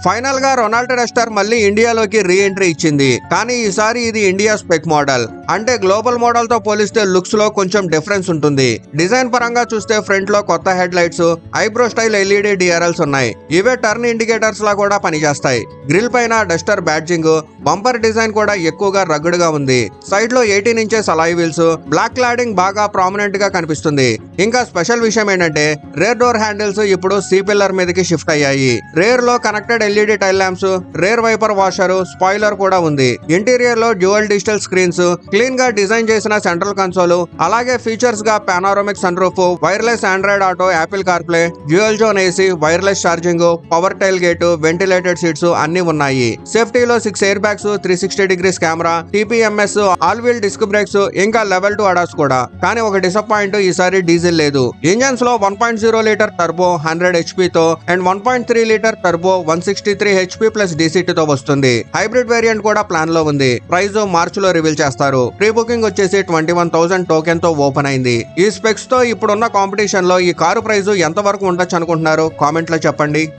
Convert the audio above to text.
Final గా Ronaldo Duster మళ్ళీ ఇండియాలోకి re entry ఇచ్చింది. కానీ ఈసారి ఇది ఇండియా స్పెక్ మోడల్. అంటే గ్లోబల్ మోడల్ తో పోలిస్తే లుక్స్ లో కొంచెం డిఫరెన్స్ ఉంటుంది. డిజైన్ పరంగా చూస్తే ఫ్రంట్ లో కొత్త head lights, eyebrow style LED DRLs ఉన్నాయి. ఇవే టర్న్ ఇండికేటర్స్ లా కూడా పనిచేస్తాయి. గ్రిల్ పైన డస్టర్ బ్యాడ్జింగ్, బంపర్ డిజైన్ కూడా ఎక్కువగా రగ్గుడ్ గా ఉంది. సైడ్ లో 18 inches alloy wheels, black cladding బాగా ప్రామినెంట్ గా కనిపిస్తుంది. ఇంకా స్పెషల్ విషయం ఏంటంటే రేర్ డోర్ హ్యాండిల్స్ ఇప్పుడు సి పిల్లర్ మీదకి షిఫ్ట్ అయ్యాయి. రేర్ లో connected LED tail lamps, rear wiper washer, spoiler కూడా ఉంది. ఇంటీరియర్ లో డ్యూయల్ డిజిటల్ స్క్రీన్స్, క్లీన్ గా డిజైన్ చేసిన సెంట్రల్ కన్సోల్, అలాగే ఫీచర్స్ గా panoramic sunroof, wireless Android Auto, Apple CarPlay, dual zone AC, wireless charging, power tailgate, ventilated seats అన్ని ఉన్నాయి. సేఫ్టీలో 6 airbags, 360 degrees camera, TPMS, all wheel disc brakes, ఇంకా level 2 ADAS కూడా. కానీ ఒక disappoint, ఈసారి diesel లేదు. Engines లో 1.0 లీటర్ టర్బో 100 HP తో and 1.3 litre turbo 163 HP plus DCT తో వస్తుంది. హైబ్రిడ్ వేరియంట్ కూడా ప్లాన్ లో ఉంది. ప్రైస్ మార్చ్ లో రివీల్ చేస్తారు. ప్రీ బుకింగ్ వచ్చేసి 21,000 టోకెన్ తో ఓపెన్ అయింది. ఈ స్పెక్స్ తో ఇప్పుడున్న కాంపిటీషన్ లో ఈ కారు ప్రైస్ ఎంత వరకు ఉండొచ్చు అనుకుంటున్నారు? కామెంట్ లో చెప్పండి.